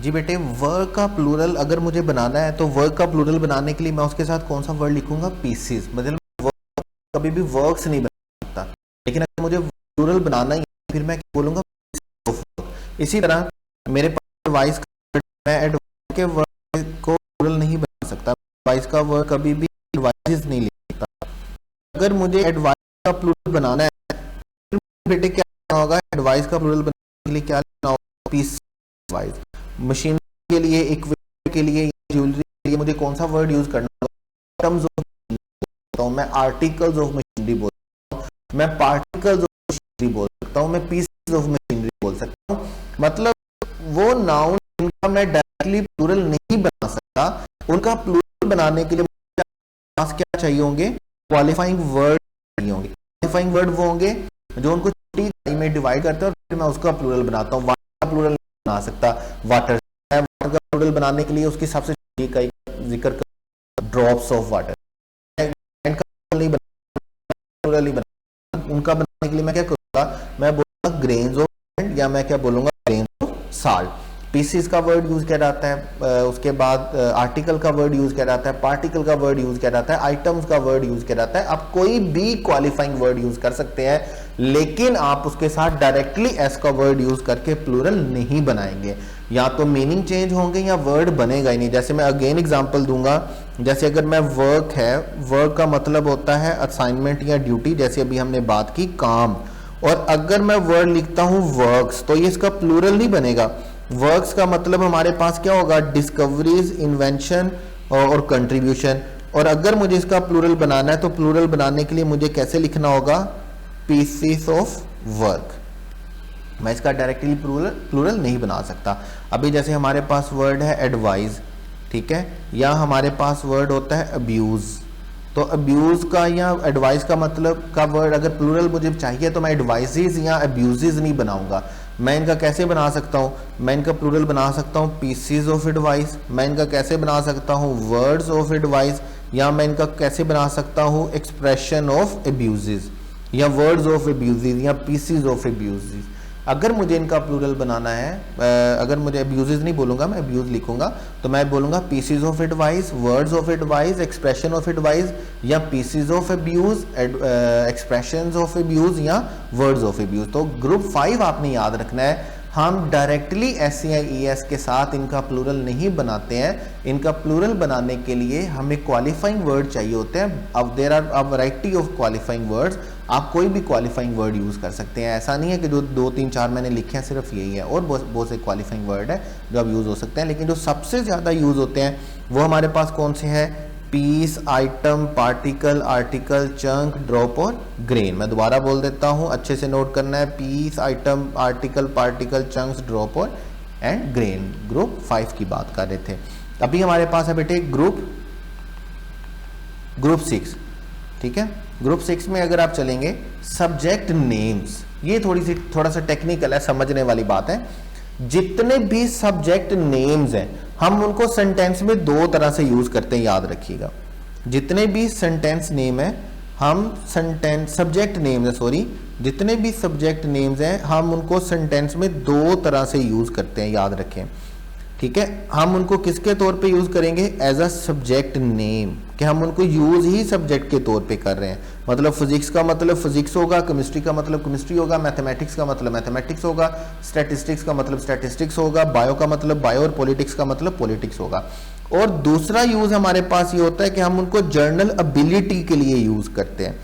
जी बेटे, वर्क का प्लूरल अगर मुझे बनाना है तो वर्क का प्लूरल बनाने के लिए मैं उसके साथ कौन सा वर्ड लिखूंगा? पीसीज। मतलब वर्क कभी भी वर्क्स नहीं बना सकता, लेकिन अगर मुझे प्लूरल बनाना ही है फिर मैं क्या बोलूंगा? इसी तरह मेरे पास एडवाइस का, मैं एडवाइस के वर्ड को प्लूरल नहीं बना सकता, एडवाइस का वर्ड कभी भी एडवाइसेस नहीं लिख सकता। अगर मुझे एडवाइस का प्लूरल बनाना है फिर बेटे क्या करना होगा? एडवाइस का प्लूरल बनाने के लिए क्या लिखना होगा? Piece advice. मशीन के लिए, इक्विपमेंट के लिए, ज्वेलरी के लिए मुझे कौन सा वर्ड यूज करना होगा? आइटम्स ऑफ बोलता हूं मैं, आर्टिकल्स ऑफ मशीनरी बोल सकता हूं मैं, पार्टिकल्स ऑफ मशीनरी बोल सकता हूं मैं, पीसेस ऑफ मशीनरी बोल सकता हूं। मतलब वो नाउन जिनका मैं डायरेक्टली प्लूरल नहीं बना सकता, उनका प्लूरल बनाने के लिए मुझे पास क्या चाहिए होंगे? क्वालिफाइंग वर्ड चाहिए होंगे। क्वालिफाइंग वर्ड वो होंगे जो उनको छोटी इकाई में डिवाइड करते हैं और फिर मैं उसका प्लूरल बनाता हूं। वाटर का प्लूरल नहीं बना सकता, वाटर का प्लूरल बनाने के लिए उसकी सबसे छोटी इकाई का जिक्र कर, ड्रॉप्स ऑफ वाटर। नहीं बना, उनका बनाने के लिए मैं क्या करूंगा? मैं बोलूंगा ग्रेन्स ऑफ सैंड, या मैं क्या बोलूंगा? Grains of salt. पीसीस का वर्ड यूज किया जाता है, उसके बाद आर्टिकल का वर्ड यूज किया जाता है, पार्टिकल का वर्ड यूज किया जाता है, आइटम्स का वर्ड यूज किया जाता है। आप कोई भी क्वालिफाइंग वर्ड यूज कर सकते हैं, लेकिन आप उसके साथ डायरेक्टली एस का वर्ड यूज करके प्लूरल नहीं बनाएंगे। या तो मीनिंग चेंज होंगे या वर्ड बनेगा ही नहीं। जैसे मैं अगेन एग्जांपल दूंगा, जैसे अगर मैं वर्क है, वर्क का मतलब होता है असाइनमेंट या ड्यूटी, जैसे अभी हमने बात की काम। और अगर मैं वर्ड लिखता हूं वर्क्स, तो ये इसका प्लूरल नहीं बनेगा। वर्क्स का मतलब हमारे पास क्या होगा? डिस्कवरीज, इन्वेंशन और कंट्रीब्यूशन। और अगर मुझे इसका प्लूरल बनाना है तो प्लूरल बनाने के लिए मुझे कैसे लिखना होगा? Pieces of work. मैं इसका डायरेक्टली प्लूरल नहीं बना सकता। अभी जैसे हमारे पास वर्ड है एडवाइज, ठीक है, या हमारे पास वर्ड होता है अब्यूज। तो अब्यूज का या एडवाइस का मतलब का वर्ड अगर प्लूरल मुझे चाहिए तो मैं एडवाइजेज या अब्यूजेज नहीं बनाऊंगा। मैं इनका कैसे बना सकता हूं? मैं इनका प्लूरल बना सकता हूं पीसेस ऑफ एडवाइस। मैं इनका कैसे बना सकता हूं? Words of advice. या मैं इनका कैसे बना सकता हूं? एक्सप्रेशन ऑफ अब्यूजेज, या वर्ड्स ऑफ अब्यूजेज, या पीसेस ऑफ अब्यूजेज। अगर मुझे इनका प्लूरल बनाना है, अगर मुझे अब्यूजेज नहीं बोलूंगा, मैं अब्यूज लिखूंगा, तो मैं बोलूंगा pieces of advice, words of advice, expression of advice, या pieces of abuse, expressions of abuse, या वर्ड्स ऑफ अब्यूज। तो ग्रुप 5 आपने याद रखना है। हम डायरेक्टली SCIES के साथ इनका प्लूरल नहीं बनाते हैं। इनका प्लूरल बनाने के लिए हमें क्वालिफाइंग वर्ड चाहिए होते हैं। अब there are a variety of qualifying words. आप कोई भी क्वालिफाइंग वर्ड यूज कर सकते हैं। ऐसा नहीं है कि जो 2 3 4 मैंने लिखे हैं सिर्फ यही है, और बहुत से क्वालिफाइंग वर्ड है जो आप यूज हो सकते हैं। लेकिन जो सबसे ज्यादा यूज होते हैं वो हमारे पास कौन से हैं? Piece, item, particle, article, chunk, drop और ग्रेन। मैं दोबारा बोल देता हूं, अच्छे से नोट करना है। Piece, item, article, particle, chunks, drop और एंड ग्रेन। ग्रुप 5 की बात कर रहे थे। अभी हमारे पास है बेटे ग्रुप 6, ठीक है। ग्रुप 6 में अगर आप चलेंगे, सब्जेक्ट नेम्स, ये थोड़ा सा टेक्निकल है, समझने वाली बात है। जितने भी सब्जेक्ट नेम्स हैं हम उनको सेंटेंस में 2 तरह से यूज करते हैं, याद रखिएगा। जितने भी सेंटेंस नेम है हम सब्जेक्ट नेम्स है, सॉरी, जितने भी सब्जेक्ट नेम्स हैं हम उनको सेंटेंस में 2 तरह से यूज करते हैं, याद रखें, ठीक है। हम उनको किसके तौर पे यूज करेंगे? एज अ सब्जेक्ट नेम, कि हम उनको यूज ही सब्जेक्ट के तौर पे कर रहे हैं। मतलब फिजिक्स का मतलब फिजिक्स होगा, केमिस्ट्री का मतलब केमिस्ट्री होगा, मैथमेटिक्स का मतलब मैथमेटिक्स होगा, स्टैटिस्टिक्स का मतलब स्टैटिस्टिक्स होगा, बायो का मतलब बायो, और पॉलिटिक्स का मतलब पॉलिटिक्स होगा। और दूसरा यूज हमारे पास ये होता है कि हम उनको जर्नल एबिलिटी के लिए यूज करते हैं।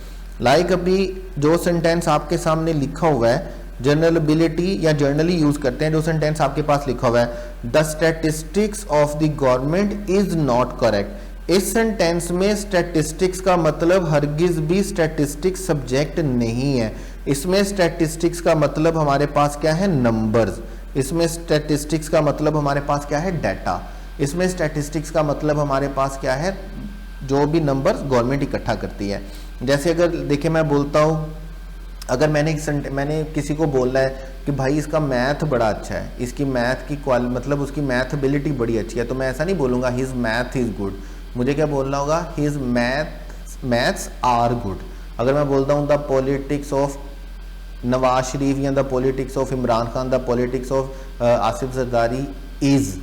लाइक अभी जो सेंटेंस आपके सामने लिखा हुआ है, जनरल एबिलिटी या जर्नली यूज करते हैं। जो सेंटेंस आपके पास लिखा हुआ है, the statistics of the government is not correct. इस सेंटेंस में स्टैटिस्टिक्स का मतलब हरगिज भी स्टैटिस्टिक्स सब्जेक्ट नहीं है। इसमें स्टैटिस्टिक्स का मतलब हमारे पास क्या है? नंबर्स। इसमें स्टैटिस्टिक्स का मतलब हमारे पास क्या है? डाटा। इसमें स्टैटिस्टिक्स का मतलब हमारे पास क्या है? जो भी नंबर्स गवर्नमेंट इकट्ठा करती है। जैसे अगर देखिए मैं बोलता हूं, अगर मैंने किसी को बोलना है कि भाई इसका मैथ बड़ा अच्छा है, इसकी मैथ की मतलब उसकी मैथ एबिलिटी बड़ी अच्छी है, तो मैं ऐसा नहीं बोलूंगा हिज मैथ इज गुड। मुझे क्या बोलना होगा? His maths are good. अगर मैं बोलता हूँ the politics of Nawaz Sharif या the politics of Imran Khan, the politics of Asif Zardari is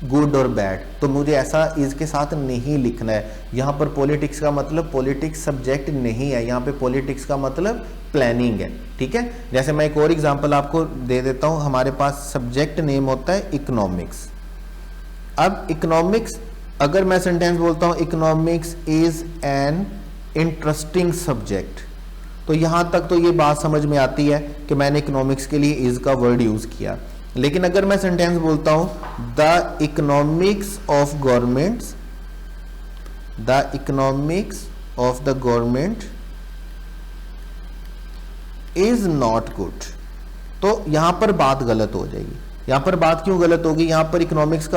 good और बैड, तो मुझे ऐसा इज के साथ नहीं लिखना है। यहाँ पर पॉलिटिक्स का मतलब पॉलिटिक्स सब्जेक्ट नहीं है, यहाँ पे पॉलिटिक्स का मतलब प्लानिंग है, ठीक है। जैसे मैं एक और एग्जांपल आपको दे देता हूँ, हमारे पास सब्जेक्ट नेम होता है इकोनॉमिक्स। अब इकोनॉमिक्स, अगर मैं सेंटेंस बोलता हूँ economics is an interesting subject, तो यहां तक तो ये बात समझ में आती है कि मैंने इकोनॉमिक्स के लिए इज का वर्ड यूज किया। लेकिन अगर मैं सेंटेंस बोलता हूं the economics of governments, the economics of the government is not good, तो यहां पर बात गलत हो जाएगी। यहां पर बात क्यों गलत होगी? यहां पर इकोनॉमिक्स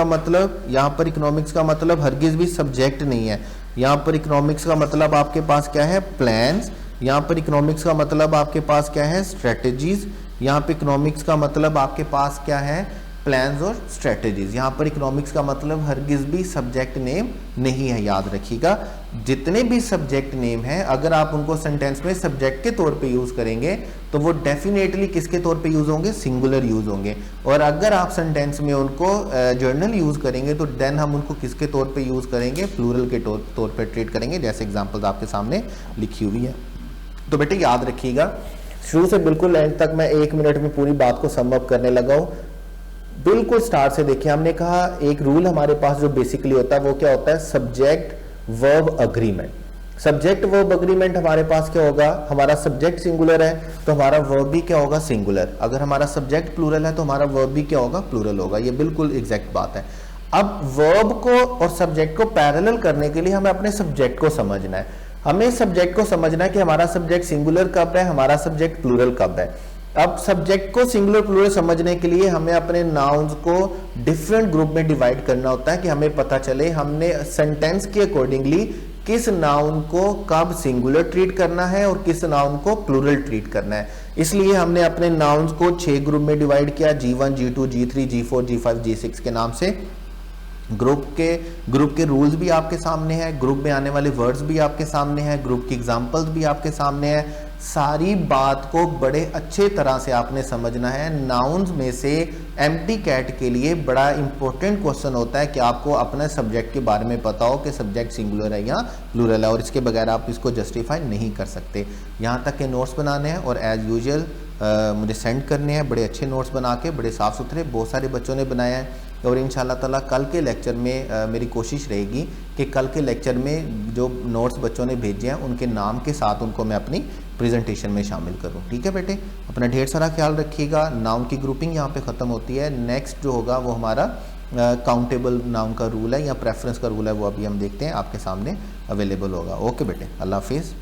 का मतलब हरगिज भी सब्जेक्ट नहीं है। यहां पर इकोनॉमिक्स का मतलब आपके पास क्या है? प्लान्स। यहाँ पर इकोनॉमिक्स का मतलब आपके पास क्या है? स्ट्रेटेजीज। यहाँ पे इकोनॉमिक्स का मतलब आपके पास क्या है? प्लान्स और स्ट्रेटेजीज। यहाँ पर इकोनॉमिक्स का मतलब हरगिज भी सब्जेक्ट नेम नहीं है, याद रखिएगा। जितने भी सब्जेक्ट नेम हैं, अगर आप उनको सेंटेंस में सब्जेक्ट के तौर पे यूज करेंगे तो वो डेफिनेटली किसके तौर पे यूज होंगे? सिंगुलर यूज होंगे। और अगर आप सेंटेंस में उनको जर्नल यूज करेंगे तो देन हम उनको किसके तौर पे यूज करेंगे? प्लूरल के तौर पे ट्रीट करेंगे, जैसे एग्जाम्पल्स आपके सामने लिखी हुई है। तो बेटे याद रखिएगा, शुरू से बिल्कुल एंड तक मैं 1 मिनट में पूरी बात को सम अप करने लगा हूं। बिल्कुल स्टार्ट से देखिए, हमने कहा एक रूल हमारे पास जो बेसिकली होता है वो क्या होता है? Subject verb agreement. Subject verb agreement हमारे पास क्या होगा? हमारा सब्जेक्ट सिंगुलर है तो हमारा वर्ब भी क्या होगा? सिंगुलर। अगर हमारा सब्जेक्ट प्लूरल है तो हमारा वर्ब भी क्या होगा? प्लूरल होगा। ये बिल्कुल एग्जैक्ट बात है। अब वर्ब को और सब्जेक्ट को पैरेलल करने के लिए हमें अपने सब्जेक्ट को समझना है। हमें सब्जेक्ट को समझना है कि हमारा सब्जेक्ट सिंगुलर कब है, हमारा सब्जेक्ट प्लूरल कब है। अब सब्जेक्ट को सिंगुलर प्लूरल समझने के लिए हमें अपने नाउन्स को डिफरेंट ग्रुप में डिवाइड करना होता है कि हमें पता चले हमने सेंटेंस के अकॉर्डिंगली किस नाउन को कब सिंगुलर ट्रीट करना है और किस नाउन को प्लूरल ट्रीट करना है। इसलिए हमने अपने नाउन्स को 6 ग्रुप में डिवाइड किया, G1, G2, G3, G4, G5, G6 के नाम से। ग्रुप के रूल्स भी आपके सामने हैं, ग्रुप में आने वाले वर्ड्स भी आपके सामने हैं, ग्रुप की एग्जांपल्स भी आपके सामने हैं। सारी बात को बड़े अच्छे तरह से आपने समझना है। नाउन्स में से एम्प्टी कैट के लिए बड़ा इंपॉर्टेंट क्वेश्चन होता है कि आपको अपने सब्जेक्ट के बारे में पता हो कि सब्जेक्ट सिंगुलर है या प्लूरल है, और इसके बगैर आप इसको जस्टिफाई नहीं कर सकते। यहाँ तक के नोट्स बनाने हैं और एज यूजुअल मुझे सेंड करने हैं, बड़े अच्छे नोट्स बना के, बड़े साफ़ सुथरे, बहुत सारे बच्चों ने बनाया है। और इंशाल्लाह ताला कल के लेक्चर में मेरी कोशिश रहेगी कि कल के लेक्चर में जो नोट्स बच्चों ने भेजे हैं उनके नाम के साथ उनको मैं अपनी प्रेजेंटेशन में शामिल करूं। ठीक है बेटे, अपना ढेर सारा ख्याल रखिएगा। नाउन की ग्रुपिंग यहाँ पे ख़त्म होती है। नेक्स्ट जो होगा वो हमारा काउंटेबल नाउन का रूल है या प्रेफरेंस का रूल है, वो अभी हम देखते हैं, आपके सामने अवेलेबल होगा। ओके बेटे, अल्लाह हाफिज़।